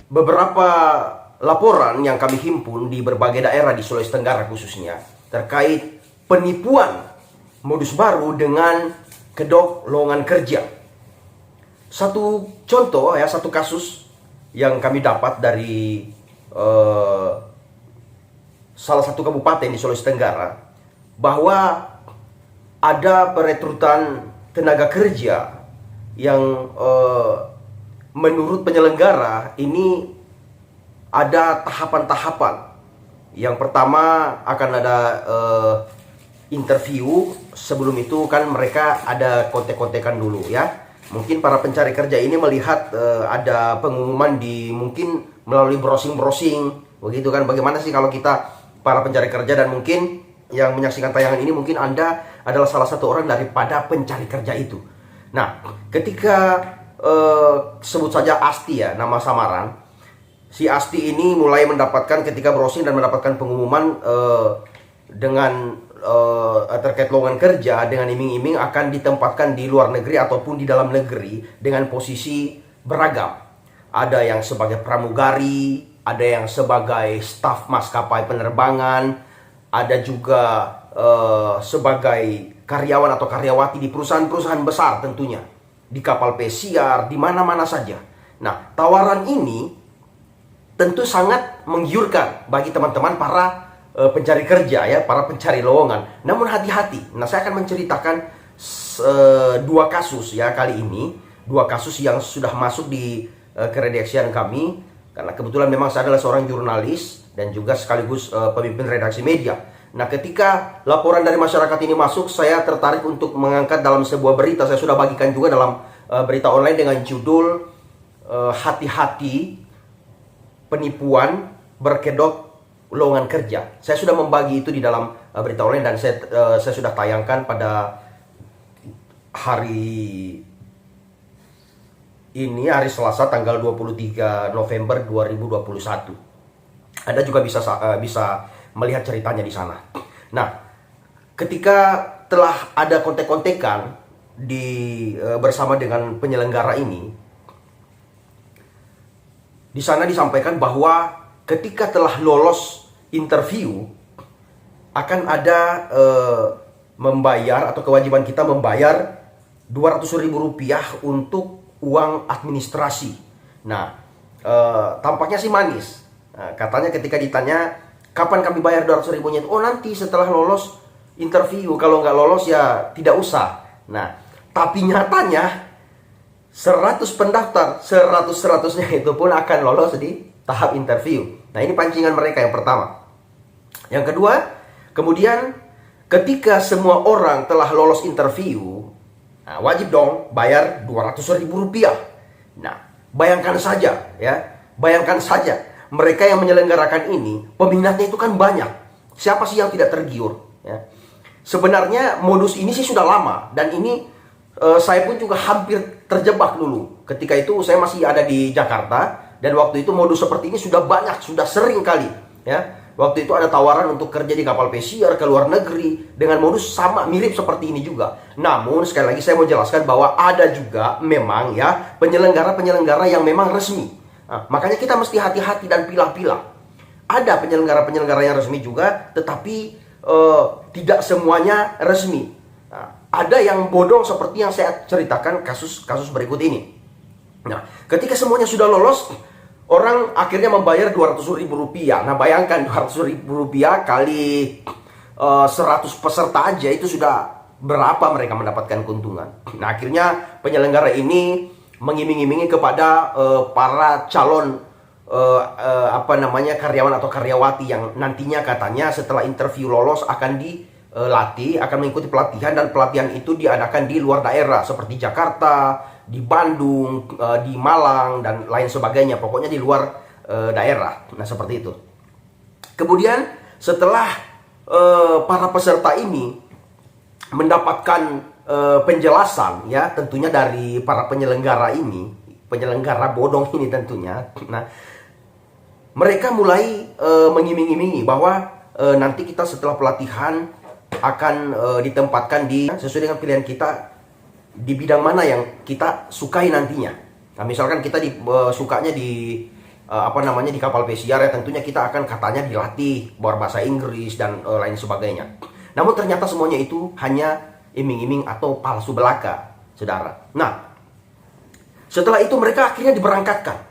beberapa laporan yang kami himpun di berbagai daerah di Sulawesi Tenggara khususnya terkait penipuan modus baru dengan kedok lowongan kerja. Satu contoh ya, satu kasus yang kami dapat dari salah satu kabupaten di Sulawesi Tenggara, bahwa ada perekrutan tenaga kerja yang menurut penyelenggara ini ada tahapan-tahapan. Yang pertama akan ada interview. Sebelum itu kan mereka ada kontek-kontekan dulu ya. Mungkin para pencari kerja ini melihat ada pengumuman mungkin melalui browsing-browsing begitu kan. Bagaimana sih kalau kita para pencari kerja, dan mungkin yang menyaksikan tayangan ini mungkin Anda adalah salah satu orang daripada pencari kerja itu. Nah, ketika sebut saja Asti ya, nama samaran. Si Asti ini mulai mendapatkan ketika browsing dan mendapatkan pengumuman dengan terkait lowongan kerja dengan iming-iming akan ditempatkan di luar negeri ataupun di dalam negeri dengan posisi beragam. Ada yang sebagai pramugari, ada yang sebagai staf maskapai penerbangan, ada juga sebagai karyawan atau karyawati di perusahaan-perusahaan besar tentunya, di kapal pesiar, di mana-mana saja. Nah, tawaran ini tentu sangat menggiurkan bagi teman-teman para pencari kerja ya, para pencari lowongan. Namun hati-hati. Nah, saya akan menceritakan dua kasus ya kali ini, dua kasus yang sudah masuk di keredaksian kami, karena kebetulan memang saya adalah seorang jurnalis dan juga sekaligus pemimpin redaksi media. Nah, ketika laporan dari masyarakat ini masuk, saya tertarik untuk mengangkat dalam sebuah berita. Saya sudah bagikan juga dalam berita online dengan judul hati-hati penipuan berkedok lowongan kerja. Saya sudah membagi itu di dalam berita online, dan saya sudah tayangkan pada hari ini, hari Selasa tanggal 23 November 2021. Anda juga bisa melihat ceritanya di sana. Nah, ketika telah ada kontek-kontekan bersama dengan penyelenggara ini, di sana disampaikan bahwa ketika telah lolos interview akan ada membayar, atau kewajiban kita membayar Rp200.000 untuk uang administrasi. Nah, tampaknya sih manis. Nah, katanya ketika ditanya kapan kami bayar 200.000-nya, oh nanti setelah lolos interview, kalau nggak lolos ya tidak usah. Nah, tapi nyatanya 100 pendaftar, 100-100-nya itu pun akan lolos di tahap interview. Nah, ini pancingan mereka yang pertama. Yang kedua, kemudian ketika semua orang telah lolos interview, nah, wajib dong bayar Rp200.000. Nah, bayangkan saja ya, bayangkan saja mereka yang menyelenggarakan ini, peminatnya itu kan banyak. Siapa sih yang tidak tergiur ya? Sebenarnya modus ini sih sudah lama, dan ini saya pun juga hampir terjebak dulu. Ketika itu saya masih ada di Jakarta, dan waktu itu modus seperti ini sudah banyak, sudah sering kali ya. Waktu itu ada tawaran untuk kerja di kapal pesiar ke luar negeri dengan modus sama mirip seperti ini juga. Namun sekali lagi saya mau jelaskan bahwa ada juga memang ya penyelenggara-penyelenggara yang memang resmi. Nah, makanya kita mesti hati-hati dan pilah-pilah. Ada penyelenggara-penyelenggara yang resmi juga, tetapi tidak semuanya resmi. Nah, ada yang bodong seperti yang saya ceritakan kasus berikut ini. Nah, ketika semuanya sudah lolos, orang akhirnya membayar Rp200.000. Nah, bayangkan Rp200.000 kali 100 peserta aja, itu sudah berapa mereka mendapatkan keuntungan. Nah, akhirnya penyelenggara ini mengiming-imingi kepada para calon karyawan atau karyawati yang nantinya katanya setelah interview lolos akan dilatih, akan mengikuti pelatihan, dan pelatihan itu diadakan di luar daerah seperti Jakarta, di Bandung, di Malang, dan lain sebagainya. Pokoknya di luar daerah. Nah, seperti itu. Kemudian setelah para peserta ini mendapatkan penjelasan ya, tentunya dari para penyelenggara ini, penyelenggara bodong ini tentunya. Nah, mereka mulai mengiming-imingi bahwa nanti kita setelah pelatihan akan ditempatkan sesuai dengan pilihan kita di bidang mana yang kita sukai nantinya. Nah, misalkan kita sukanya di apa namanya di kapal pesiar ya, tentunya kita akan katanya dilatih berbahasa Inggris dan lain sebagainya. Namun ternyata semuanya itu hanya iming-iming atau palsu belaka, saudara. Nah, setelah itu mereka akhirnya diberangkatkan.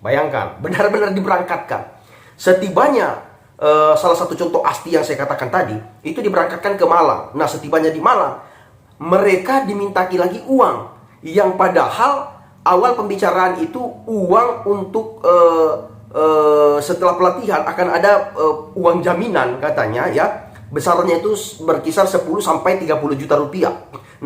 Bayangkan, benar-benar diberangkatkan. Setibanya salah satu contoh Asti yang saya katakan tadi, itu diberangkatkan ke Malang. Nah, setibanya di Malang, mereka dimintaki lagi uang, yang padahal awal pembicaraan itu uang untuk setelah pelatihan akan ada uang jaminan katanya ya. Besarnya itu berkisar 10 sampai 30 juta rupiah.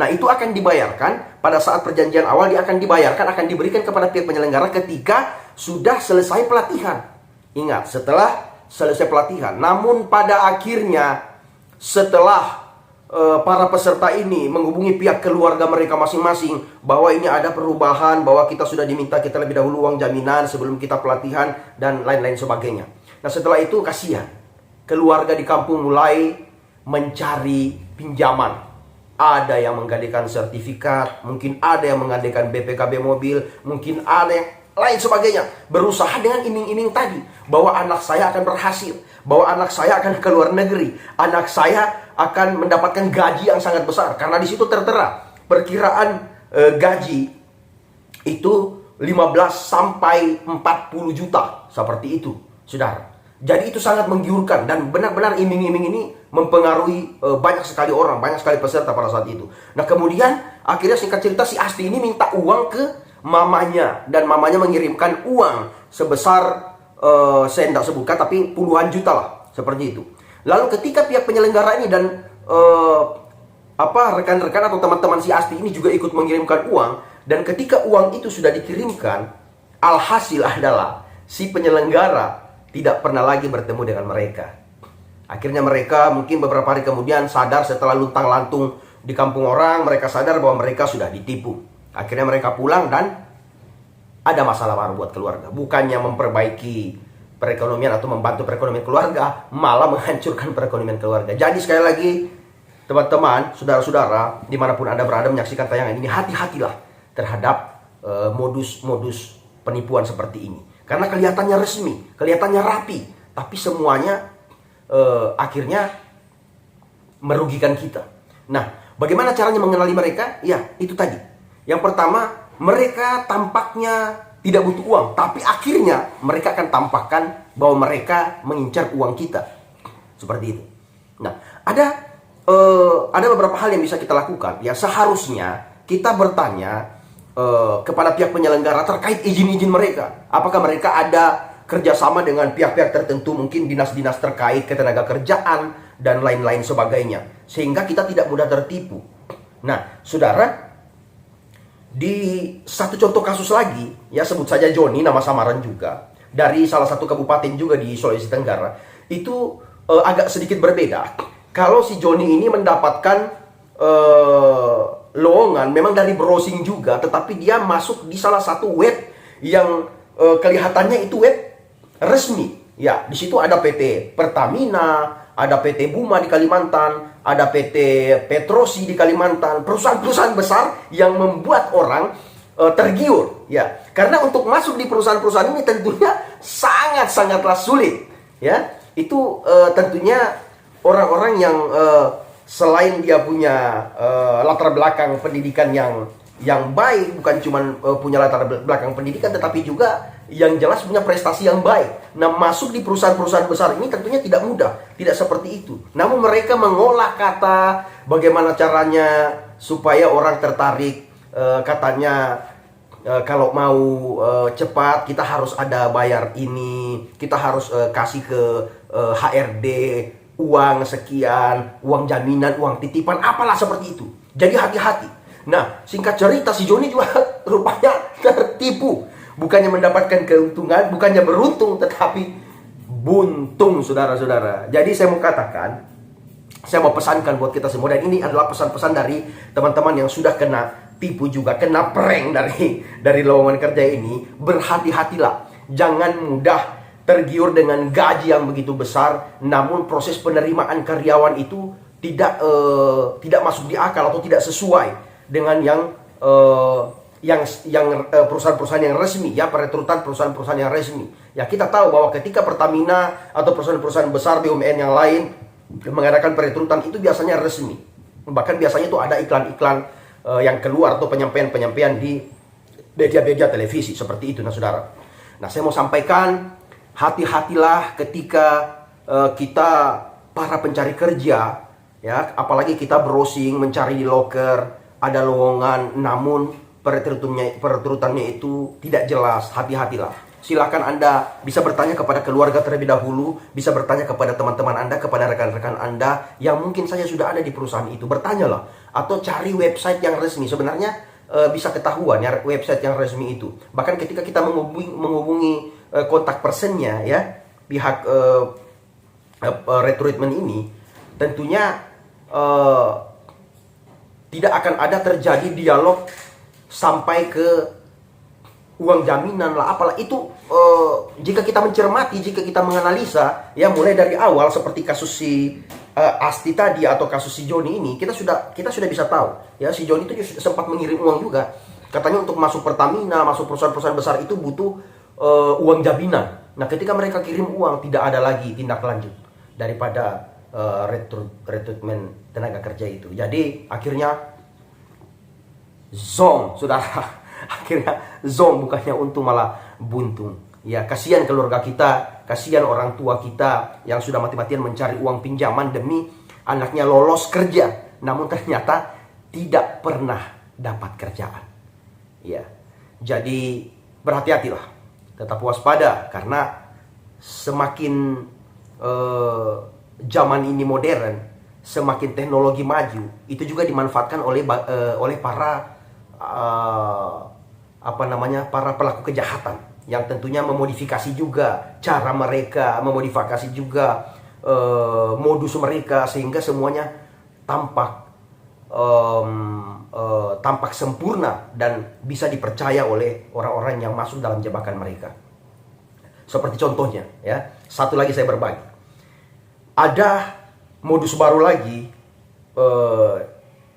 Nah, itu akan dibayarkan pada saat perjanjian awal, dia akan dibayarkan, akan diberikan kepada pihak penyelenggara ketika sudah selesai pelatihan. Ingat, setelah selesai pelatihan. Namun pada akhirnya setelah para peserta ini menghubungi pihak keluarga mereka masing-masing bahwa ini ada perubahan, bahwa kita sudah diminta kita lebih dahulu uang jaminan sebelum kita pelatihan dan lain-lain sebagainya. Nah, setelah itu kasihan, keluarga di kampung mulai mencari pinjaman. Ada yang menggadaikan sertifikat, mungkin ada yang menggadaikan BPKB mobil, mungkin ada yang lain sebagainya. Berusaha dengan iming-iming tadi, bahwa anak saya akan berhasil, bahwa anak saya akan ke luar negeri, anak saya akan mendapatkan gaji yang sangat besar. Karena di situ tertera perkiraan gaji itu 15 sampai 40 juta, seperti itu, saudara. Jadi itu sangat menggiurkan, dan benar-benar iming-iming ini mempengaruhi banyak sekali orang, banyak sekali peserta pada saat itu. Nah, kemudian akhirnya singkat cerita si Asti ini minta uang ke mamanya, dan mamanya mengirimkan uang sebesar saya tidak sebutkan, tapi puluhan juta lah, seperti itu. Lalu ketika pihak penyelenggara ini dan rekan-rekan atau teman-teman si Asti ini juga ikut mengirimkan uang, dan ketika uang itu sudah dikirimkan, alhasil adalah si penyelenggara tidak pernah lagi bertemu dengan mereka. Akhirnya mereka mungkin beberapa hari kemudian sadar setelah luntang-lantung di kampung orang, mereka sadar bahwa mereka sudah ditipu. Akhirnya mereka pulang dan ada masalah baru buat keluarga. Bukannya memperbaiki perekonomian atau membantu perekonomian keluarga, malah menghancurkan perekonomian keluarga. Jadi sekali lagi, teman-teman, saudara-saudara, dimanapun Anda berada menyaksikan tayangan ini, hati-hatilah terhadap modus-modus penipuan seperti ini. Karena kelihatannya resmi, kelihatannya rapi, tapi semuanya akhirnya merugikan kita. Nah, bagaimana caranya mengenali mereka? Ya, itu tadi. Yang pertama, mereka tampaknya tidak butuh uang, tapi akhirnya mereka akan tampakkan bahwa mereka mengincar uang kita. Seperti itu. Nah, ada beberapa hal yang bisa kita lakukan. Ya, seharusnya kita bertanya kepada pihak penyelenggara terkait izin-izin mereka. Apakah mereka ada kerjasama dengan pihak-pihak tertentu, mungkin dinas-dinas terkait ketenaga kerjaan dan lain-lain sebagainya, sehingga kita tidak mudah tertipu. Nah, saudara, di satu contoh kasus lagi, ya sebut saja Joni, nama samaran juga, dari salah satu kabupaten juga di Sulawesi Tenggara, itu agak sedikit berbeda. Kalau si Joni ini mendapatkan lowongan memang dari browsing juga, tetapi dia masuk di salah satu web yang kelihatannya itu web resmi. Ya, di situ ada PT Pertamina, ada PT Buma di Kalimantan, ada PT Petrosi di Kalimantan, perusahaan-perusahaan besar yang membuat orang tergiur. Ya, karena untuk masuk di perusahaan-perusahaan ini tentunya sangat-sangatlah sulit. Ya, itu tentunya orang-orang yang selain dia punya latar belakang pendidikan yang baik, bukan cuma punya latar belakang pendidikan, tetapi juga yang jelas punya prestasi yang baik. Nah, masuk di perusahaan-perusahaan besar ini tentunya tidak mudah, tidak seperti itu. Namun mereka mengolah kata, bagaimana caranya supaya orang tertarik. Katanya kalau mau cepat kita harus ada bayar ini, kita harus kasih ke HRD uang sekian, uang jaminan, uang titipan, apalah seperti itu. Jadi hati-hati. Nah, singkat cerita, si Joni juga rupanya tertipu. Bukannya mendapatkan keuntungan, bukannya beruntung, tetapi buntung, saudara-saudara. Jadi saya mau katakan, saya mau pesankan buat kita semua, dan ini adalah pesan-pesan dari teman-teman yang sudah kena tipu juga, kena prank dari lowongan kerja ini. Berhati-hatilah, jangan mudah tergiur dengan gaji yang begitu besar, namun proses penerimaan karyawan itu tidak masuk di akal atau tidak sesuai dengan yang perusahaan-perusahaan yang resmi, ya, perekrutan perusahaan-perusahaan yang resmi. Ya, kita tahu bahwa ketika Pertamina atau perusahaan-perusahaan besar BUMN yang lain mengadakan perekrutan itu biasanya resmi. Bahkan biasanya itu ada iklan-iklan yang keluar atau penyampaian-penyampaian di media-media televisi seperti itu, nah saudara. Nah, saya mau sampaikan, hati-hatilah ketika kita para pencari kerja, ya, apalagi kita browsing mencari di loker, ada lowongan, namun perekrutannya itu tidak jelas. Hati-hatilah. Silakan Anda bisa bertanya kepada keluarga terlebih dahulu, bisa bertanya kepada teman-teman Anda, kepada rekan-rekan Anda yang mungkin saja sudah ada di perusahaan itu. Bertanyalah, atau cari website yang resmi. Sebenarnya bisa ketahuan ya website yang resmi itu. Bahkan ketika kita menghubungi kontak personnya, ya, pihak rekrutmen ini, tentunya tidak akan ada terjadi dialog sampai ke uang jaminan lah, apalah itu. Jika kita mencermati, jika kita menganalisa, ya, mulai dari awal seperti kasus si Asti tadi atau kasus si Joni ini, kita sudah bisa tahu, ya, si Joni itu sempat mengirim uang juga, katanya untuk masuk Pertamina, masuk perusahaan-perusahaan besar itu butuh uang jaminan. Nah, ketika mereka kirim uang, tidak ada lagi tindak lanjut daripada rekrutmen tenaga kerja itu. Jadi akhirnya zong, saudara. Akhirnya zong, bukannya untung malah buntung. Ya, kasihan keluarga kita, kasihan orang tua kita yang sudah mati-matian mencari uang pinjaman demi anaknya lolos kerja, namun ternyata tidak pernah dapat kerjaan. Ya, jadi berhati-hatilah, tetap waspada, karena semakin zaman ini modern, semakin teknologi maju, itu juga dimanfaatkan oleh para para pelaku kejahatan yang tentunya memodifikasi juga cara mereka, memodifikasi juga modus mereka, sehingga semuanya tampak sempurna dan bisa dipercaya oleh orang-orang yang masuk dalam jebakan mereka. Seperti contohnya, ya, satu lagi saya berbagi, ada modus baru lagi,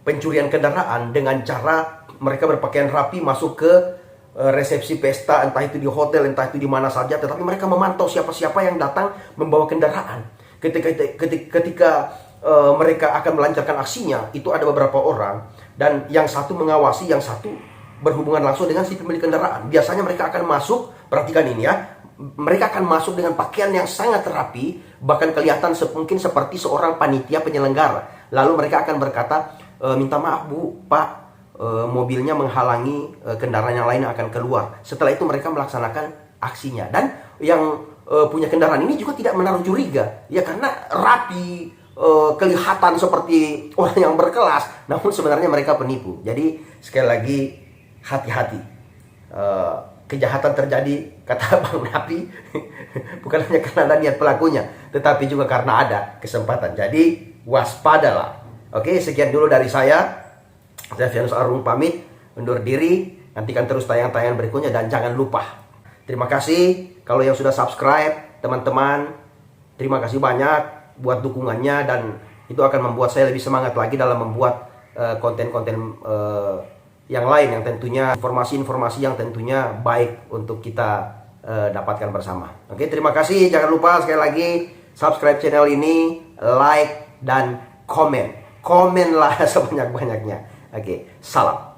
pencurian kendaraan dengan cara mereka berpakaian rapi masuk ke resepsi pesta, entah itu di hotel, entah itu di mana saja, tetapi mereka memantau siapa-siapa yang datang membawa kendaraan. Ketika mereka akan melancarkan aksinya, itu ada beberapa orang, dan yang satu mengawasi, yang satu berhubungan langsung dengan si pemilik kendaraan. Biasanya mereka akan masuk, perhatikan ini ya, mereka akan masuk dengan pakaian yang sangat rapi, bahkan kelihatan mungkin seperti seorang panitia penyelenggara. Lalu mereka akan berkata, minta maaf Bu, Pak, mobilnya menghalangi kendaraan yang lain yang akan keluar. Setelah itu mereka melaksanakan aksinya, dan yang punya kendaraan ini juga tidak menaruh curiga, ya, karena rapi, kelihatan seperti orang yang berkelas, namun sebenarnya mereka penipu. Jadi sekali lagi, hati-hati. Kejahatan terjadi, kata Bang Napi, bukan hanya karena ada niat pelakunya, tetapi juga karena ada kesempatan. Jadi waspadalah. Oke, sekian dulu dari saya. Saya Fianus Arung pamit undur diri. Nantikan terus tayangan-tayangan berikutnya, dan jangan lupa, terima kasih kalau yang sudah subscribe, teman-teman. Terima kasih banyak buat dukungannya, dan itu akan membuat saya lebih semangat lagi dalam membuat konten-konten yang lain, yang tentunya informasi-informasi yang tentunya baik untuk kita dapatkan bersama. Oke, terima kasih. Jangan lupa sekali lagi subscribe channel ini, like, dan komen. Komenlah sebanyak-banyaknya. Oke, salam.